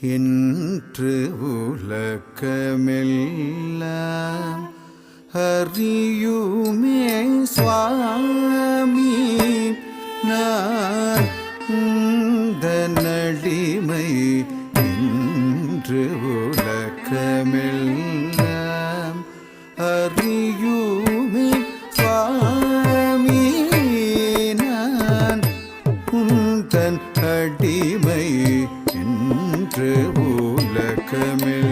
என்று உலகமெல்லாம் அறியுமே சுவாமி நான் நடிமை என்று உலகமெல்லாம் அறியுமே சுவாமி நான் உந்தன் அடிமை என்று உலகமெல்லாம்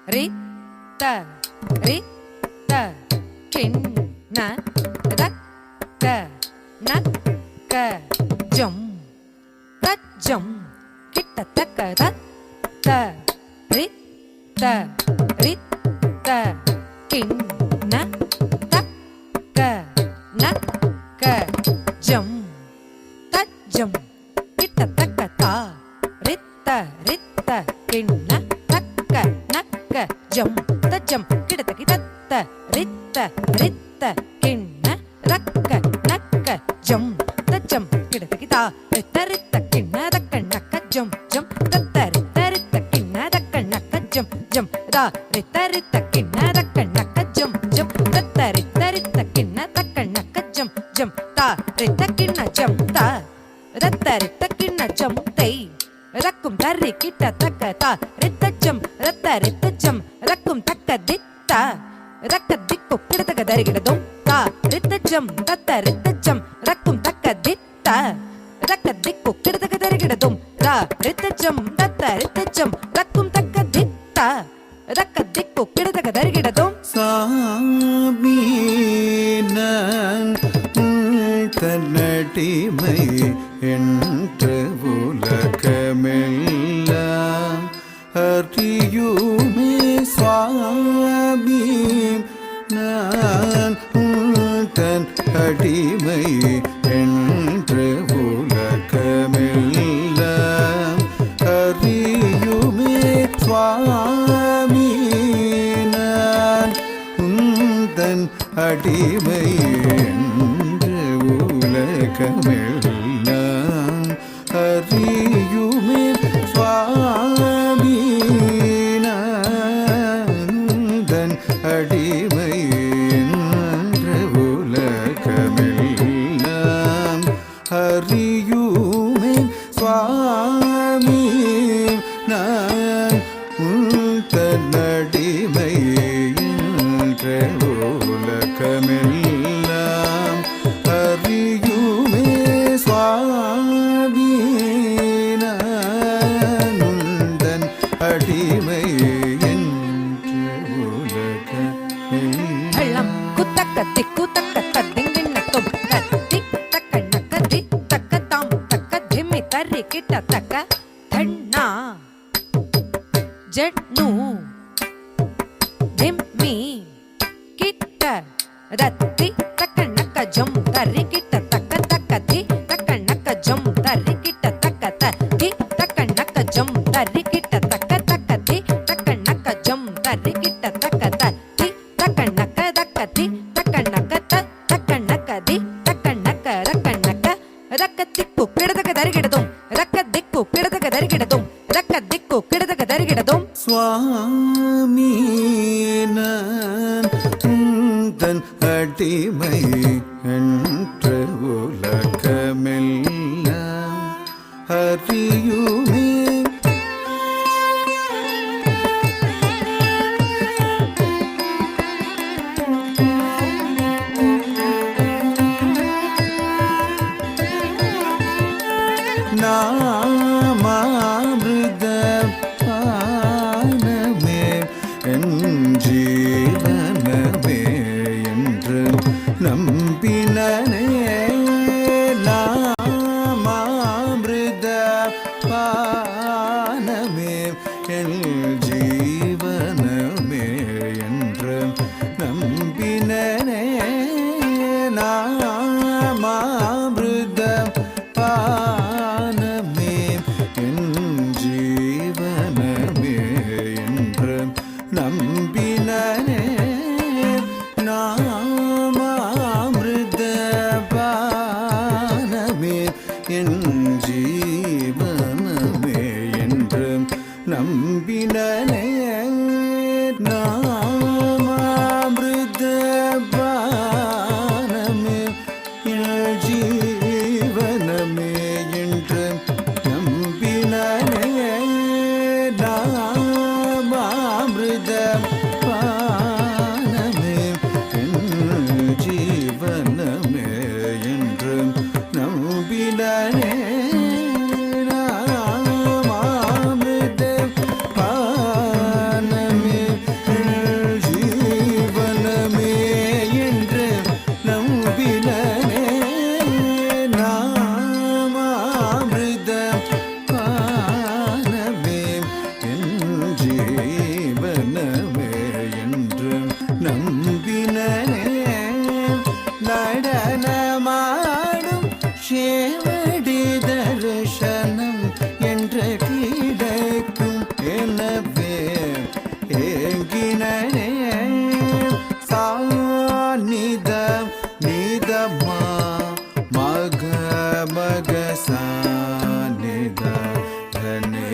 ரித்த ரித்த கிண்ண ரக்க நக்க ஜம் தஜம் கிட்ட தக்க ரத்த ரித்த ரித்த கிண்ண தக்க நக்க ஜம் தஜம் கிட்ட தக்க தா ரித்த ரித்த கிண்ண தக்க நக்க ஜம் தஜம் கிட்ட தக்கி தத்த ரித்த ரித்த கிண்ண ரக்க நக்க ஜம் தஜம் கிட்ட தக்கி தா ரித்த ரித்த கிண்ண தக்க நக்க ஜம் ஜம் தத்த ரித்த ரித்த கிண்ண தக்க நக்க ஜம் ஜம் தா ரித்த ரித்த கிண்ண தக்க நக்க ஜம் ஜம் தத்த ரித்த ரித்த கிண்ண தக்க நக்க ஜம் ஜம் தா ரித்த கிண்ண ஜம் தா ரத்த ரித்த கிண்ண ஜம் தை ரக்கும் தரி கிட்ட தக்க தா ரித்த ஜம் ரத்த ரித்த ஜம் ரக்கும் தக்க தித்த ரக்க திக்கு கிடதக தரிகிடதும் தா ரித்த ஜம் தத்த ரித்த ஜம் ரக்கும் தக்க தித்த ரக்க திக்கு கிடதக தரிகிடதும் தா ரித்த ஜம் தத்த ரித்த ஜம் ரக்கும் தக்க தித்த ரக்க திக்கு கிடதக தரிகிடதும் சாமி நான் தன்னடிமை என்று உலகமெல்லாம் அறியுமே சுவாமி நான் தன் அடிமை என்று உலகமெல்லாம் அறியுமே சுவாமி நான் உந்தன் அடிமை என்று உலகமெல்லாம் அறியுமே சுவாமி நான் உந்தன் அடிமை என்று உலகமெல்லாம் அறியுமே சுவாமி நான் உந்தன் அடிமை என்று உலகமெல்லாம் அறியுமே சுவாமி நான் உந்தன் அடிமை என்று ஹள்ளம் குத்தக்க திக்கு தக்க தத்திங்கிண்ணத்தும் தத்தி தக்க நக்க தி தக்க தாம் தக்க திம்மி தரி கிட்ட தக்க தண்ணா ஜட்னு திம்மி கிட்ட ரத்தி தக்க நக்க ஜம் தரி கிட்ட தக்க தக்க தி தக்க நக்க ஜம் தரி கிட்ட தக்க தி தக்க நக்க ஜம் தரி கிட்ட தக்க தக்க தி தக்க நக்க ஜம் தரி கிட்ட தக்க தி தக்க நக்க தக்க தி தக்க நக்க தக்க நக்க தி தக்க நக்க ரக்க நக்க ரக்க திக்கு கிடதக தரிகிடதும் ரக்க திக்கு கிடதக தரிகிடதும் ரக்க திக்கு கிடதக தரிகிடதும் சுவாமி நான் உந்தன் அடிமை என்று உலகமெல்லாம் அறியுமே நாமாமிருத பானமே என் ஜீவனமே என்று நம்பினனே நாமாமிருத பானமே என் ஜீவனமே என்று நம்பினனே நாமாமிருத பானமே என் ஜீவனமே என்று நம்பினனே நாமாமிருத பானமே என் ஜீவனமே என்று நம்பினனே நாமாமிருத பானமே என் ஜீவனமே என்று நம்பினனே நாமாமிருத பானமே என் ஜீவனமே என்று நம்பினனே நாமாமிருத பானமே என் ஜீவனமே என்று நம்பினனே நடனமாடும் சேவடி தரிசனம் என்ற கிடைக்கும் எனவே ஏங்கினனே சாநித நிதமா மக மக சாநித தனி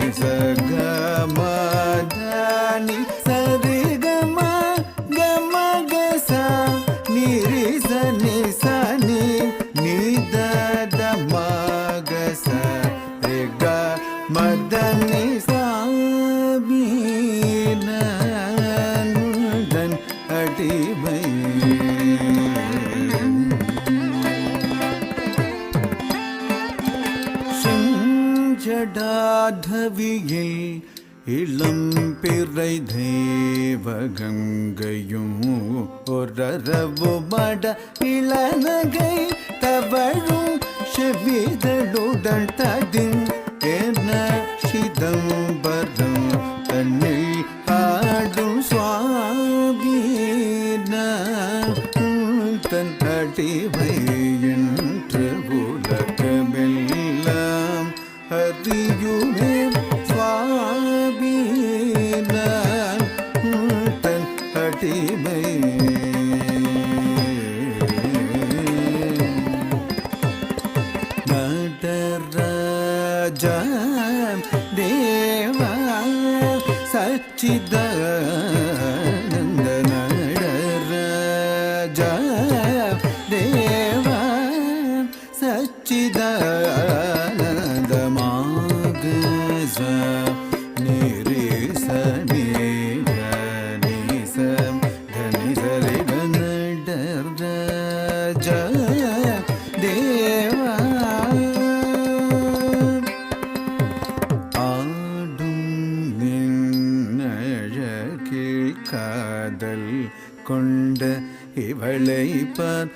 சகமதனி சரிகம கம கசா நிரி சனி சனி நித மகச ரிக மதனி சாபீனன் அடிமை செஞ்சடாதவியில் இளம் பிறை தேவகங்கையும் ஒரரவு மட இளநகை தவழும் செவிதழுடன் ததின் என்ன சிதம்பரம் தன்னில் ஆடும் சுவாமீன தன் அடிவை என்று உலகமெல்லாம் அறியுமே சுவாமீன தன் அடிமை நடராஜ தேவா சச்சிதானந்த நடராஜ தேவா சச்சிதானந்த மாகச நிரேச நிரனிச தனிசரி நடராஜ தேவா ஆடும் நின்னழகில் காதல் கொண்ட இவளை பார்